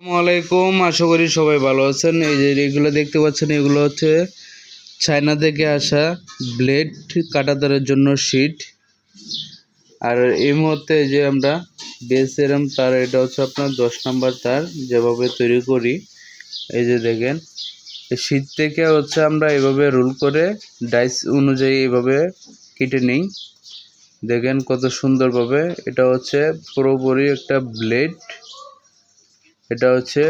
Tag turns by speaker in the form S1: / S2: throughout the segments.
S1: আসসালামাইকুম, আশা করি সবাই ভালো আছেন। এই যে এগুলো দেখতে পাচ্ছেন, এগুলো হচ্ছে চায়না থেকে আসা ব্লেড কাটাতারের জন্য শিট। আর এই মুহূর্তে যে আমরা বিএসআরএম তার, এটা হচ্ছে আপনার 10 নম্বর তার যেভাবে তৈরি করি। এই যে দেখেন, শীট থেকে হচ্ছে আমরা এভাবে রোল করে ডাইস অনুযায়ী এভাবে কেটে নিই। দেখেন কত সুন্দরভাবে। এটা হচ্ছে পুরোপুরি একটা ব্লেড। এটা হচ্ছে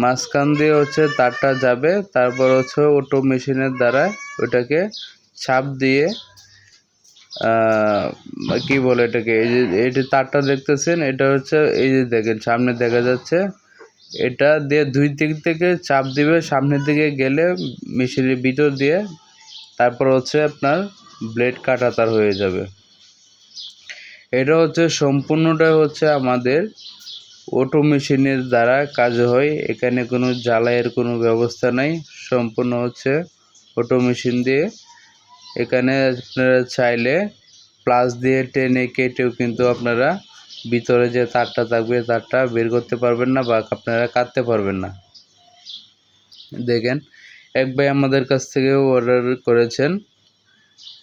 S1: মাঝখান দিয়ে হচ্ছে তারটা যাবে, তারপর হচ্ছে অটো মেশিনের দ্বারা ওটাকে চাপ দিয়ে কি বলে এটাকে, এই যে এই তারটা দেখতেছেন, এটা হচ্ছে এই যে দেখেন সামনে দেখা যাচ্ছে, এটা দিয়ে দুই দিক থেকে চাপ দিবে, সামনের দিকে গেলে মেশিনের ভিতর দিয়ে তারপর হচ্ছে আপনার ব্লেড কাটা তার হয়ে যাবে। এটা হচ্ছে সম্পূর্ণটা হচ্ছে আমাদের অটো মেশিনের দ্বারা কাজ হয়। এখানে কোনো জ্বালাইয়ের কোনো ব্যবস্থা নাই, সম্পূর্ণ হচ্ছে অটো মেশিন দিয়ে। এখানে আপনারা চাইলে প্লাস দিয়ে টেনে কেটেও কিন্তু আপনারা ভিতরে যে তারটা থাকবে তারটা বের করতে পারবেন না বা আপনারা কাটতে পারবেন না। দেখেন, এক ভাই আমাদের কাছ থেকে অর্ডার করেছেন,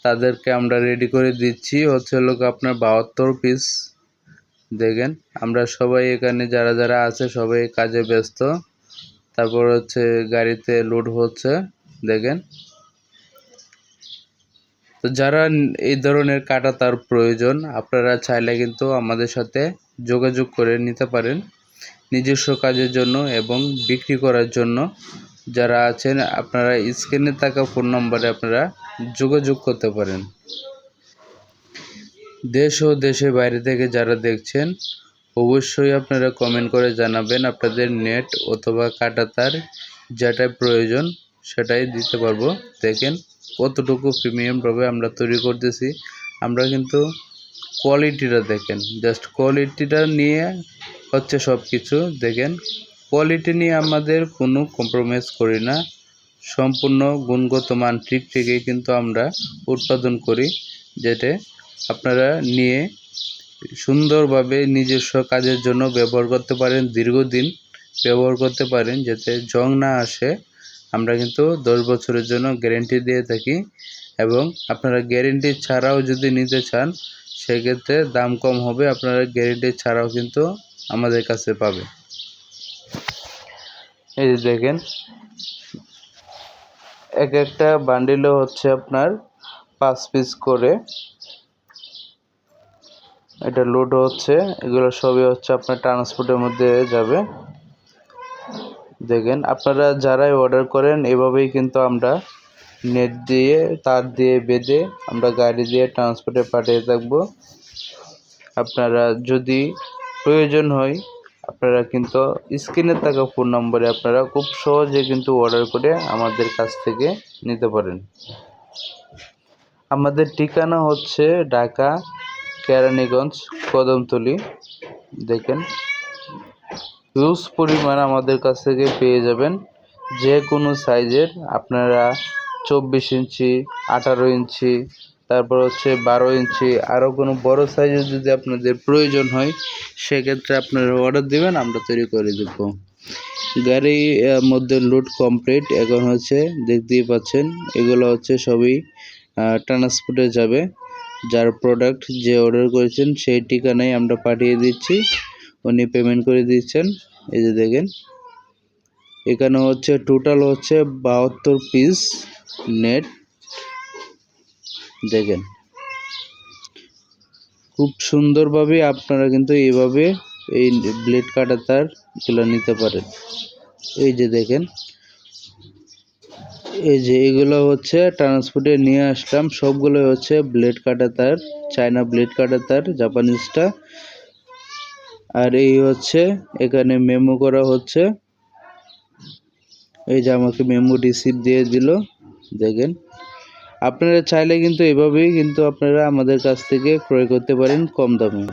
S1: তাদেরকে আমরা রেডি করে দিচ্ছি হচ্ছে লোক আপনার 72 পিস। দেখেন, আমরা সবাই এখানে যারা যারা আছে সবাই কাজে ব্যস্ত। তারপর হচ্ছে গাড়িতে লোড হচ্ছে। দেখেন, তো যারা এই ধরনের কাটা তার প্রয়োজন, আপনারা চাইলে কিন্তু আমাদের সাথে যোগাযোগ করে নিতে পারেন নিজস্ব কাজের জন্য এবং বিক্রি করার জন্য। যারা আছেন আপনারা স্ক্রিনে থাকা ফোন নম্বরে আপনারা যোগাযোগ করতে পারেন। দেশ ও দেশের বাইরে থেকে যারা দেখছেন, অবশ্যই আপনারা কমেন্ট করে জানাবেন আপনাদের নেট অথবা কাটা তার যেটাই প্রয়োজন সেটাই দিতে পারবো। দেখেন কতটুকু প্রিমিয়ামভাবে আমরা তৈরি করতেছি। আমরা কিন্তু কোয়ালিটিটা দেখেন, জাস্ট কোয়ালিটিটা নিয়ে হচ্ছে সব কিছু। দেখেন, কোয়ালিটি নিয়ে আমাদের কোনো কম্প্রোমাইজ করি না, সম্পূর্ণ গুণগত মান ঠিক থেকেই কিন্তু আমরা উৎপাদন করি, যেটা আপনারা নিয়ে সুন্দরভাবে নিজস্ব কাজের জন্য ব্যবহার করতে পারেন, দীর্ঘদিন ব্যবহার করতে পারেন, যাতে জং না আসে। আমরা কিন্তু 10 বছরের জন্য গ্যারেন্টি দিয়ে থাকি এবং আপনারা গ্যারেন্টি ছাড়াও যদি নিতে চান সেক্ষেত্রে দাম কম হবে, আপনারা গ্যারেন্টি ছাড়াও কিন্তু আমাদের কাছে পাবে। এই যে দেখেন, এক একটা বান্ডিলে হচ্ছে আপনার 5 পিস করে এটা লোড হচ্ছে। এগুলো সবই হচ্ছে আপনার ট্রান্সপোর্টের মধ্যে যাবে। দেখেন, আপনারা যারাই অর্ডার করেন এভাবেই কিন্তু আমরা নেট দিয়ে তার দিয়ে বেঁধে আমরা গাড়ি দিয়ে ট্রান্সপোর্টে পাঠিয়ে থাকবো। আপনারা যদি প্রয়োজন হয় আপনারা কিন্তু স্ক্রিনে থাকা ফোন নম্বরে আপনারা খুব সহজে কিন্তু অর্ডার করে আমাদের কাছ থেকে নিতে পারেন। আমাদের ঠিকানা হচ্ছে ঢাকা কেরানীগঞ্জ কদমতলী। দেখেন, হিউজ পরিমাণ আমাদের কাছ থেকে পেয়ে যাবেন যে কোনো সাইজের। আপনারা 24 ইঞ্চি, 18 ইঞ্চি, তারপর হচ্ছে 12 ইঞ্চি, আরও কোনো বড় সাইজের যদি আপনাদের প্রয়োজন হয় সেক্ষেত্রে আপনারা অর্ডার দেবেন, আমরা তৈরি করে দেব। গাড়ির মধ্যে লোড কমপ্লিট। এখন হচ্ছে দেখতেই পাচ্ছেন এগুলো হচ্ছে সবই ট্রান্সপোর্টে যাবে। যার প্রোডাক্ট যে অর্ডার করেছেন সেই ঠিকানায় আমরা পাঠিয়ে দিচ্ছি, উনি পেমেন্ট করে দিচ্ছেন। এই যে দেখেন, এখানে হচ্ছে টোটাল হচ্ছে 72 পিস নেট। দেখেন, খুব সুন্দরভাবে আপনারা কিন্তু এইভাবে এই ব্লেড কাটা তারগুলো নিতে পারেন। এই যে দেখেন, এই যে এগুলো হচ্ছে ট্রান্সপোর্টে নিয়ে আসলাম, সবগুলো হচ্ছে ব্লেড কাটা তার, চায়না ব্লেড কাটা তার, জাপানিজটা। আর এই হচ্ছে এখানে মেমো করা হচ্ছে। এই যে আমাকে মেমো রিসিপ্ট দিয়ে দিল। দেখেন, আপনারা চাইলে কিন্তু এভাবেই কিন্তু আপনারা আমাদের কাছ থেকে ক্রয় করতে পারেন কম দামে।